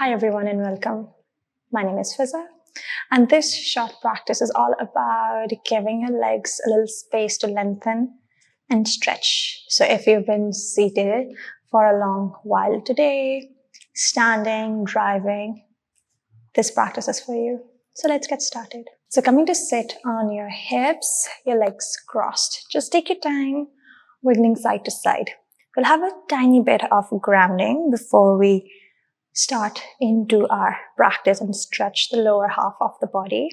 Hi everyone and welcome. My name is Fiza and this short practice is all about giving your legs a little space to lengthen and stretch. So if you've been seated for a long while today, standing, driving, this practice is for you. So let's get started. So coming to sit on your hips, your legs crossed. Just take your time, wiggling side to side. We'll have a tiny bit of grounding before we start into our practice and stretch the lower half of the body.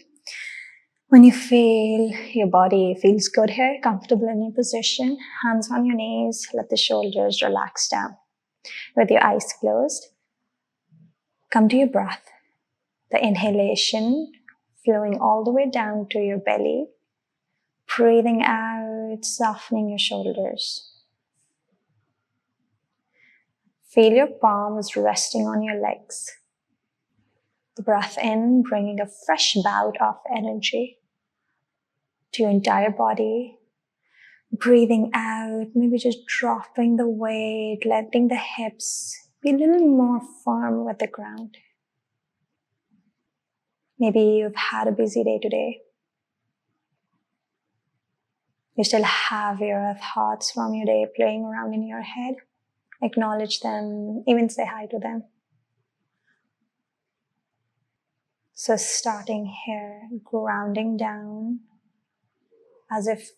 When you feel your body feels good here, comfortable in your position, hands on your knees, let the shoulders relax down. With your eyes closed, come to your breath. The inhalation flowing all the way down to your belly. Breathing out, softening your shoulders. Feel your palms resting on your legs. The breath in, bringing a fresh bout of energy to your entire body. Breathing out, maybe just dropping the weight, letting the hips be a little more firm with the ground. Maybe you've had a busy day today. You still have your thoughts from your day playing around in your head. Acknowledge them, even say hi to them. So starting here, grounding down as if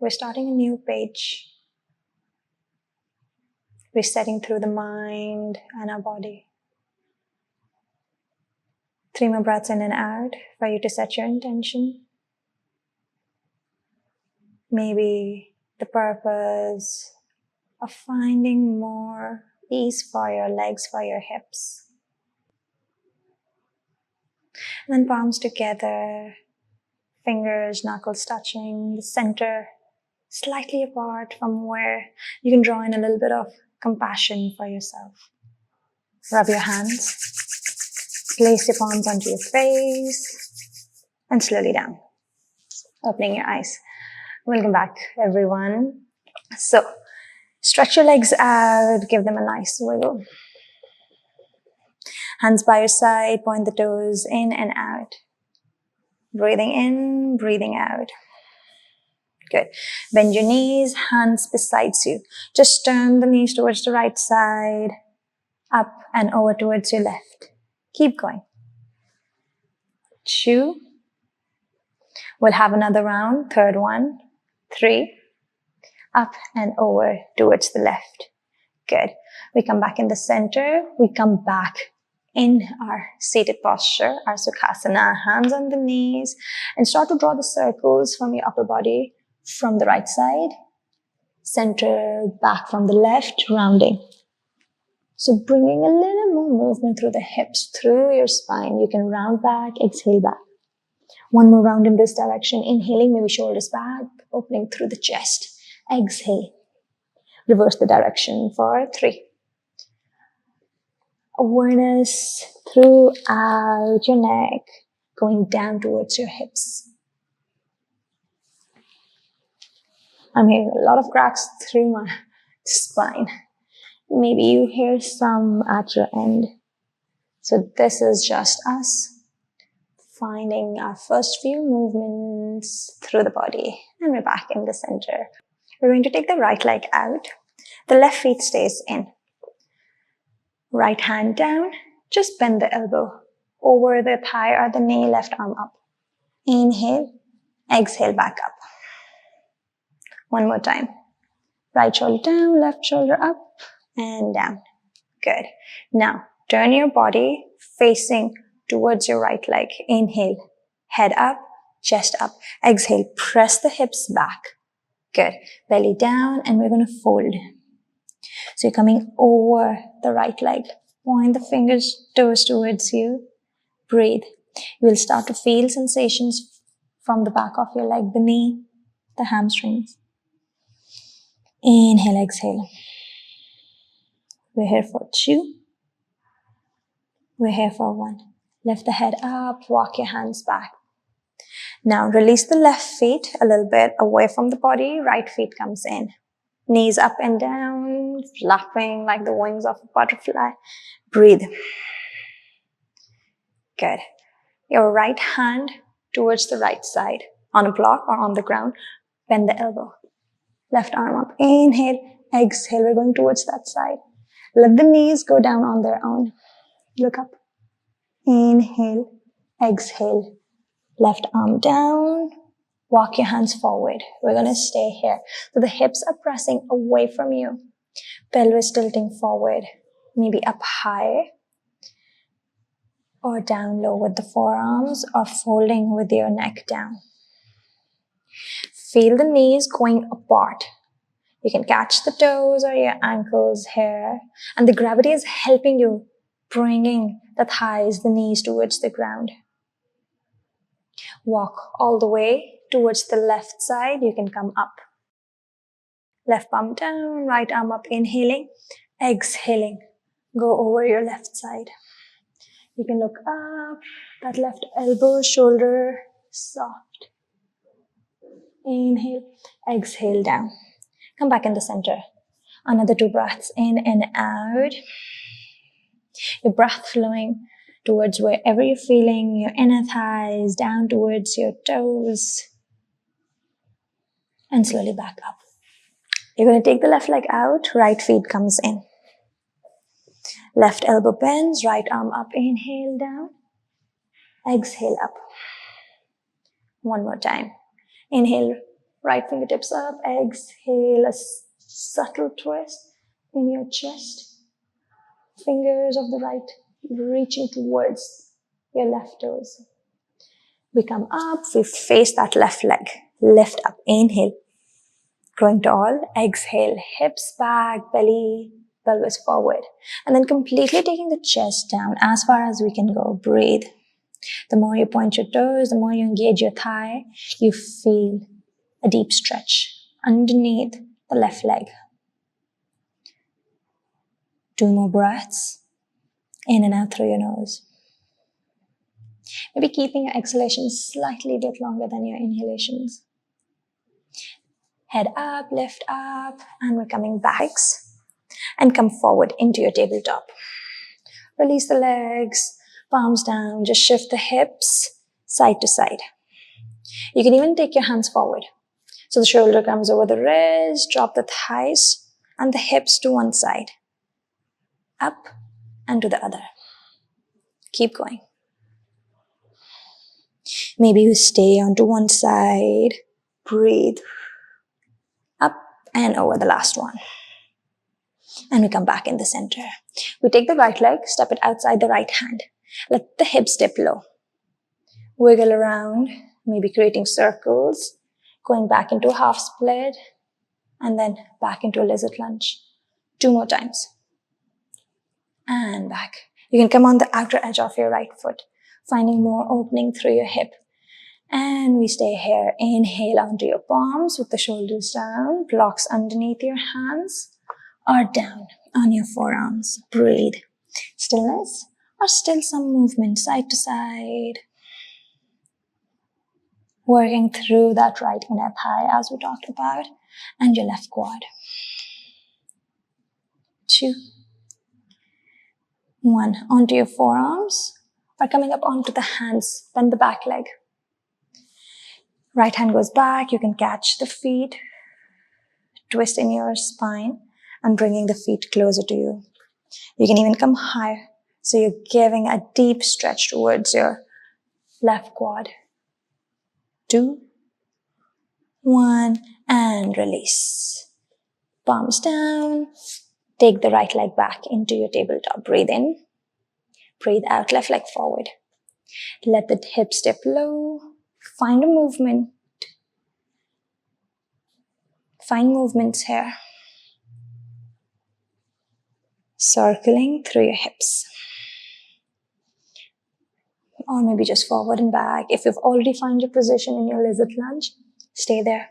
we're starting a new page. Resetting through the mind and our body. 3 more breaths in and out for you to set your intention. Maybe the purpose of finding more ease for your legs, for your hips. And then palms together, fingers, knuckles touching, the center slightly apart from where you can draw in a little bit of compassion for yourself. Rub your hands, place your palms onto your face, and slowly down, opening your eyes. Welcome back, everyone. So, stretch your legs out, give them a nice wiggle. Hands by your side, point the toes in and out. Breathing in, breathing out. Good. Bend your knees, hands beside you. Just turn the knees towards the right side, up and over towards your left. Keep going. 2. We'll have another round, third one. 3. Up and over towards the left. Good. We come back in the center. We come back in our seated posture, our Sukhasana, hands on the knees, and start to draw the circles from your upper body from the right side, center, back from the left, rounding. So bringing a little more movement through the hips, through your spine. You can round back, exhale back. 1 more round in this direction. Inhaling, maybe shoulders back, opening through the chest. Exhale. Reverse the direction for 3. Awareness throughout your neck, going down towards your hips. I'm hearing a lot of cracks through my spine. Maybe you hear some at your end. So this is just us finding our first few movements through the body. And we're back in the center. We're going to take the right leg out. The left feet stays in. Right hand down. Just bend the elbow over the thigh or the knee, left arm up. Inhale, exhale back up. 1 more time. Right shoulder down, left shoulder up and down. Good. Now, turn your body facing towards your right leg. Inhale, head up, chest up. Exhale, press the hips back. Good. Belly down and we're going to fold. So you're coming over the right leg. Point the fingers, toes towards you. Breathe. You will start to feel sensations from the back of your leg, the knee, the hamstrings. Inhale, exhale. We're here for 2. We're here for 1. Lift the head up, walk your hands back. Now release the left feet a little bit away from the body. Right feet comes in. Knees up and down, flapping like the wings of a butterfly. Breathe. Good. Your right hand towards the right side. On a block or on the ground, bend the elbow. Left arm up. Inhale, exhale. We're going towards that side. Let the knees go down on their own. Look up. Inhale, exhale. Left arm down. Walk your hands forward. We're going to stay here. So the hips are pressing away from you. Pelvis tilting forward. Maybe up high or down low with the forearms, or folding with your neck down. Feel the knees going apart. You can catch the toes or your ankles here. And the gravity is helping you, bringing the thighs, the knees towards the ground. Walk all the way towards the left side. You can come up. Left palm down, right arm up, inhaling, exhaling. Go over your left side. You can look up, that left elbow, shoulder, soft. Inhale, exhale down. Come back in the center. Another 2 breaths in and out. Your breath flowing towards wherever you're feeling, your inner thighs, down towards your toes. And slowly back up. You're going to take the left leg out, right feet comes in. Left elbow bends, right arm up, inhale down. Exhale up. One more time. Inhale, right fingertips up, exhale, a subtle twist in your chest. Fingers of the right reaching towards your left toes. We come up, we face that left leg. Lift up, inhale. Growing tall, exhale, hips back, belly, pelvis forward. And then completely taking the chest down as far as we can go. Breathe. The more you point your toes, the more you engage your thigh, you feel a deep stretch underneath the left leg. 2 more breaths. In and out through your nose. Maybe keeping your exhalations slightly a bit longer than your inhalations. Head up, lift up, and we're coming back. And come forward into your tabletop. Release the legs, palms down, just shift the hips side to side. You can even take your hands forward. So the shoulder comes over the wrist, drop the thighs and the hips to one side. Up and to the other. Keep going. Maybe you stay onto one side, breathe, up and over the last one. And we come back in the center. We take the right leg, step it outside the right hand. Let the hips dip low. Wiggle around, maybe creating circles, going back into a half split, and then back into a lizard lunge. 2 more times. And back. You can come on the outer edge of your right foot, finding more opening through your hip. And we stay here. Inhale onto your palms with the shoulders down, blocks underneath your hands, or down on your forearms. Breathe. Stillness or still some movement side to side. Working through that right inner thigh as we talked about, and your left quad. 2, 1. Onto your forearms or coming up onto the hands. Bend the back leg. Right hand goes back. You can catch the feet. Twist in your spine and bringing the feet closer to you. You can even come higher. So you're giving a deep stretch towards your left quad. 2, 1, and release. Palms down. Take the right leg back into your tabletop. Breathe in. Breathe out. Left leg forward. Let the hips dip low. Find a movement. Find movements here. Circling through your hips. Or maybe just forward and back. If you've already found your position in your lizard lunge, stay there.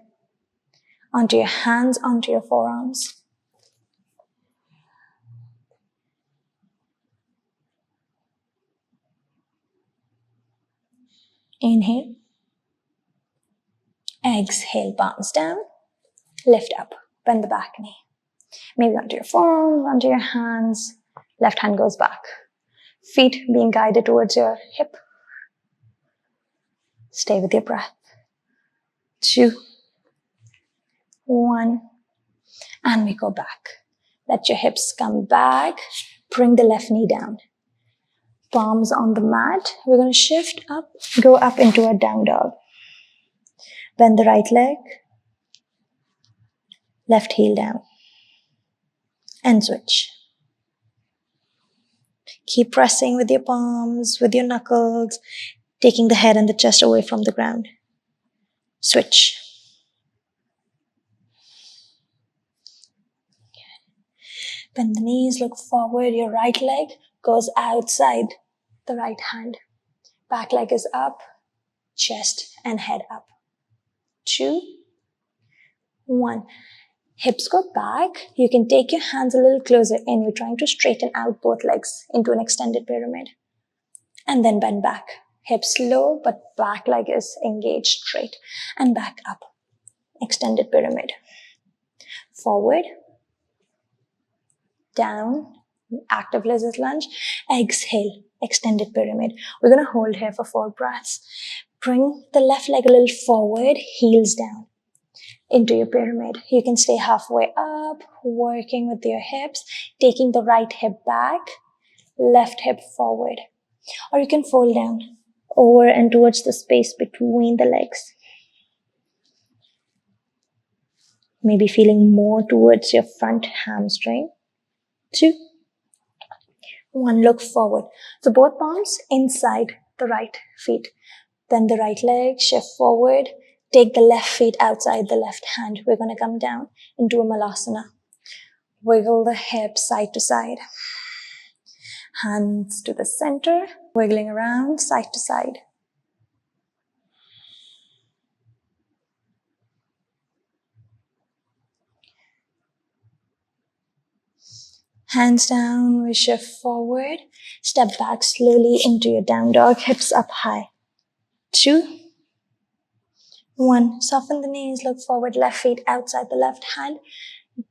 Onto your hands, onto your forearms. Inhale. Exhale, palms down. Lift up. Bend the back knee. Maybe onto your forearms, onto your hands. Left hand goes back. Feet being guided towards your hip Stay with your breath. 2, 1, and we go back. Let your hips come back. Bring the left knee down. Palms on the mat. We're going to shift up, go up into a down dog. Bend the right leg. Left heel down. And switch. Keep pressing with your palms, with your knuckles, taking the head and the chest away from the ground. Switch. Bend the knees, look forward. Your right leg goes outside the right hand. Back leg is up, chest and head up. 2, 1. Hips go back. You can take your hands a little closer in. We're trying to straighten out both legs into an extended pyramid. And then bend back. Hips low, but back leg is engaged straight. And back up. Extended pyramid. Forward. Down. Active lizard lunge. Exhale. Extended pyramid. We're going to hold here for 4 breaths. Bring the left leg a little forward. Heels down. Into your pyramid. You can stay halfway up, working with your hips, taking the right hip back, left hip forward. Or you can fold down over and towards the space between the legs. Maybe feeling more towards your front hamstring. 2, 1, look forward. So both palms inside the right feet. Bend the right leg, shift forward. Take the left feet outside the left hand. We're going to come down into a malasana. Wiggle the hips side to side. Hands to the center. Wiggling around side to side. Hands down, we shift forward. Step back slowly into your down dog. Hips up high. 2, 1, soften the knees, look forward, left feet outside the left hand,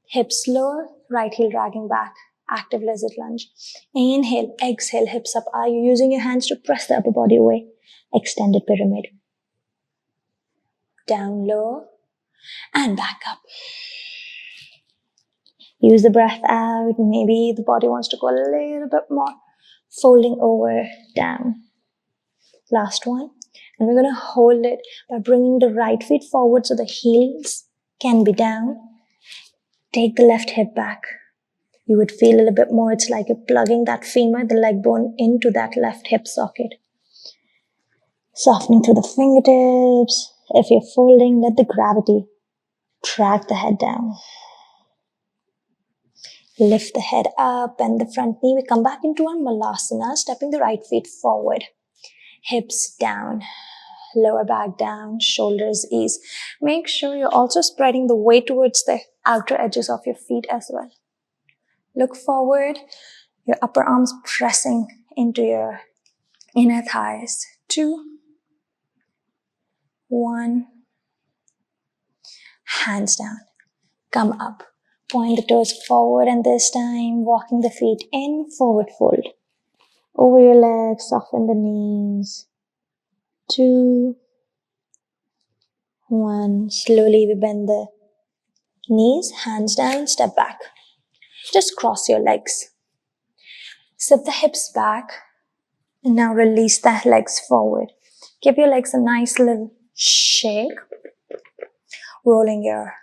hips lower, right heel dragging back, active lizard lunge. Inhale, exhale, hips up. Are you using your hands to press the upper body away? Extended pyramid. Down low and back up. Use the breath out. Maybe the body wants to go a little bit more. Folding over, down. Last one. And we're going to hold it by bringing the right feet forward so the heels can be down. Take the left hip back. You would feel a little bit more. It's like you're plugging that femur, the leg bone, into that left hip socket. Softening through the fingertips. If you're folding, let the gravity drag the head down. Lift the head up, bend the front knee. We come back into our malasana, stepping the right feet forward. Hips down. Lower back down, shoulders ease. Make sure you're also spreading the weight towards the outer edges of your feet as well. Look forward, your upper arms pressing into your inner thighs. 2, 1. Hands down. Come up. Point the toes forward, and this time walking the feet in, forward fold. Over your legs, soften the knees. 2, 1. Slowly we bend the knees, hands down, step back. Just cross your legs. Sit the hips back. And now release the legs forward. Give your legs a nice little shake. Rolling your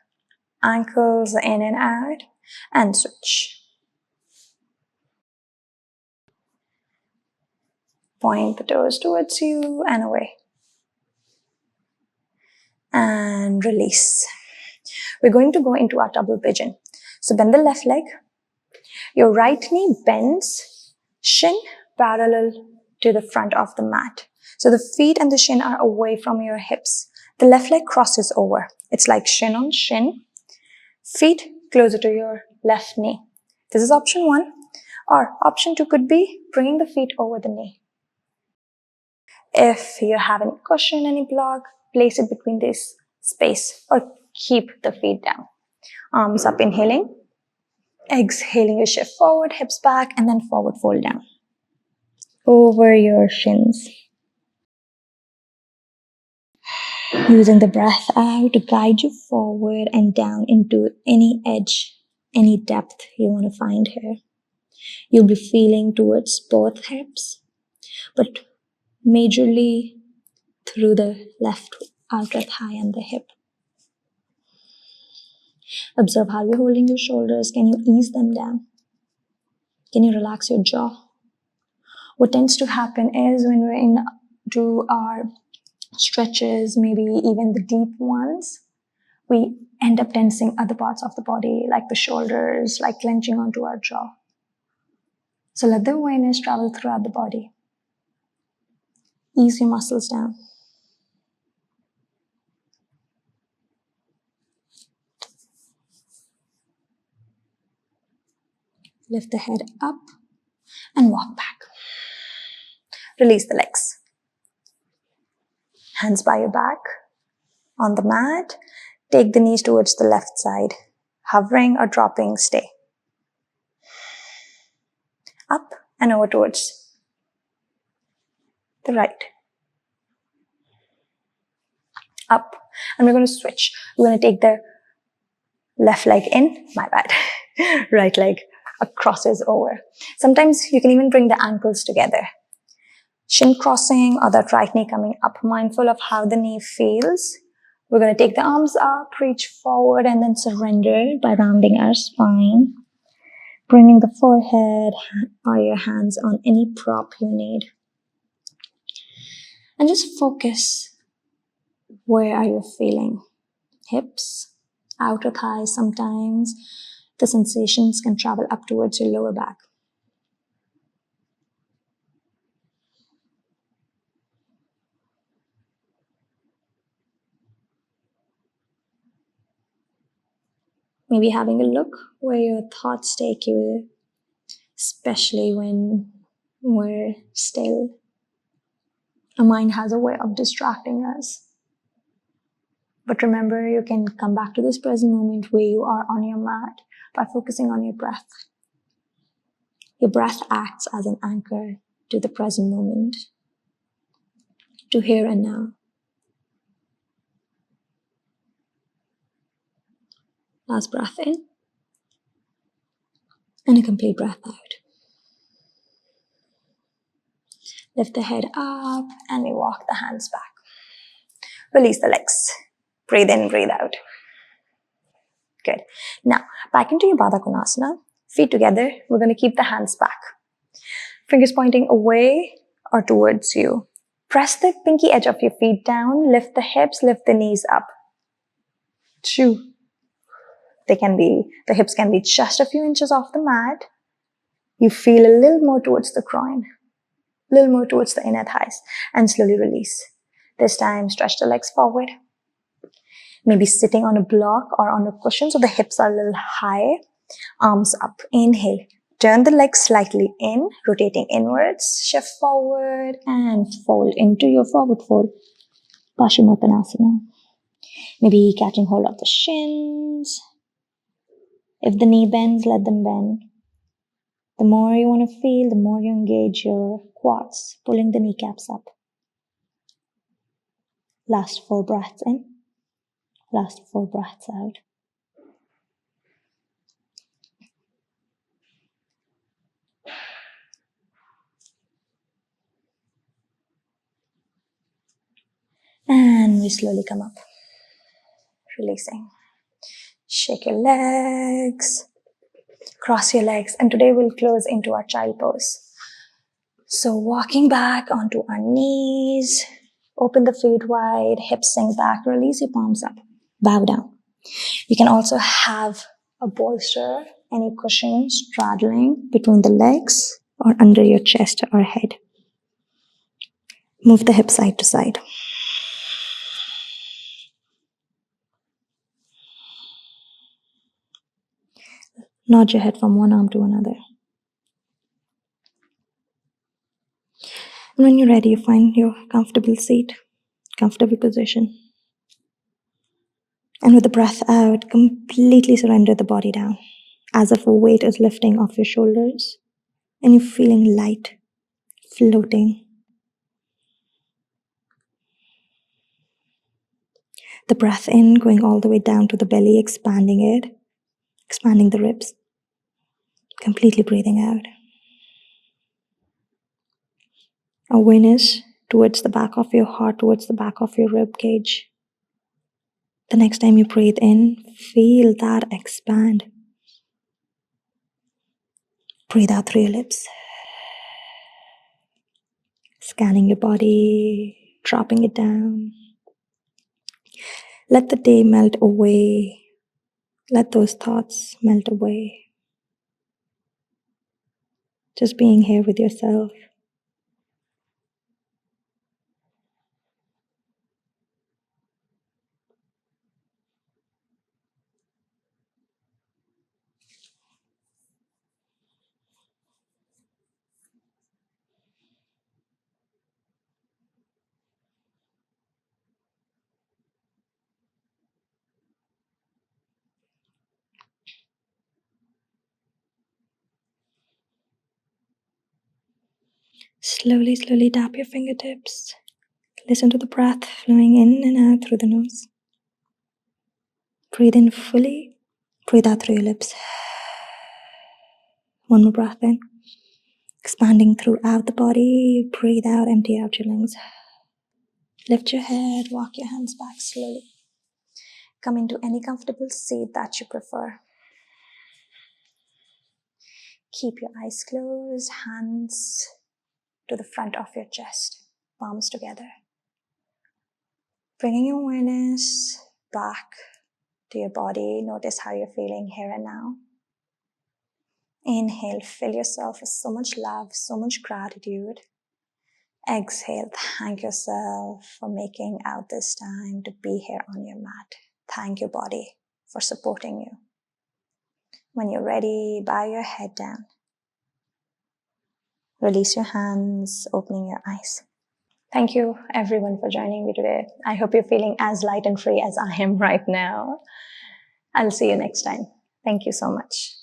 ankles in and out. And switch. Point the toes towards you and away. And release. We're going to go into our double pigeon. So bend the left leg. Your right knee bends, shin parallel to the front of the mat. So the feet and the shin are away from your hips. The left leg crosses over. It's like shin on shin. Feet closer to your left knee. This is option 1. Or option 2 could be bringing the feet over the knee. If you have any cushion, any block, place it between this space or keep the feet down. Arms up, inhaling. Exhaling, you shift forward, hips back, and then forward fold down. Over your shins. Using the breath out to guide you forward and down into any edge, any depth you want to find here. You'll be feeling towards both hips, but majorly through the left outer thigh and the hip. Observe how you're holding your shoulders. Can you ease them down? Can you relax your jaw? What tends to happen is when we're into our stretches, maybe even the deep ones, we end up tensing other parts of the body, like the shoulders, like clenching onto our jaw. So let the awareness travel throughout the body. Ease your muscles down. Lift the head up and walk back. Release the legs. Hands by your back. On the mat, take the knees towards the left side. Hovering or dropping, stay. Up and over towards the right. Up. And we're going to switch. We're going to take the left leg in, my bad. Right leg crosses over. Sometimes you can even bring the ankles together. Shin crossing or that right knee coming up, mindful of how the knee feels. We're going to take the arms up, reach forward, and then surrender by rounding our spine. Bringing the forehead or your hands on any prop you need. And just focus. Where are you feeling? Hips, outer thighs sometimes. The sensations can travel up towards your lower back. Maybe having a look where your thoughts take you, especially when we're still. Our mind has a way of distracting us. But remember, you can come back to this present moment where you are on your mat by focusing on your breath. Your breath acts as an anchor to the present moment, to here and now. Last breath in, and a complete breath out. Lift the head up, and we walk the hands back. Release the legs. Breathe in, breathe out. Good. Now, back into your Baddha Konasana. Feet together. We're going to keep the hands back. Fingers pointing away or towards you. Press the pinky edge of your feet down. Lift the hips, lift the knees up. 2. The hips can be just a few inches off the mat. You feel a little more towards the groin, a little more towards the inner thighs, and slowly release. This time, stretch the legs forward. Maybe sitting on a block or on a cushion so the hips are a little high. Arms up. Inhale. Turn the legs slightly in, rotating inwards. Shift forward and fold into your forward fold. Paschimottanasana. Maybe catching hold of the shins. If the knee bends, let them bend. The more you want to feel, the more you engage your quads, pulling the kneecaps up. Last 4 breaths in. Last 4 breaths out. And we slowly come up. Releasing. Shake your legs. Cross your legs. And today we'll close into our child pose. So walking back onto our knees. Open the feet wide. Hips sink back. Release your palms up. Bow down. You can also have a bolster, any cushion straddling between the legs or under your chest or head. Move the hips side to side. Nod your head from one arm to another. And when you're ready, you find your comfortable seat, comfortable position. And with the breath out, completely surrender the body down, as if a weight is lifting off your shoulders and you're feeling light, floating. The breath in, going all the way down to the belly, expanding it, expanding the ribs. Completely breathing out. Awareness towards the back of your heart, towards the back of your rib cage. The next time you breathe in, feel that expand. Breathe out through your lips. Scanning your body, dropping it down. Let the day melt away. Let those thoughts melt away. Just being here with yourself. Slowly, slowly tap your fingertips. Listen to the breath flowing in and out through the nose. Breathe in fully. Breathe out through your lips. One more breath in. Expanding throughout the body. Breathe out, empty out your lungs. Lift your head, walk your hands back slowly. Come into any comfortable seat that you prefer. Keep your eyes closed, hands to the front of your chest, palms together. Bringing your awareness back to your body. Notice how you're feeling here and now. Inhale, fill yourself with so much love, so much gratitude. Exhale, thank yourself for making out this time to be here on your mat. Thank your body for supporting you. When you're ready, bow your head down. Release your hands, opening your eyes. Thank you everyone for joining me today. I hope you're feeling as light and free as I am right now. I'll see you next time. Thank you so much.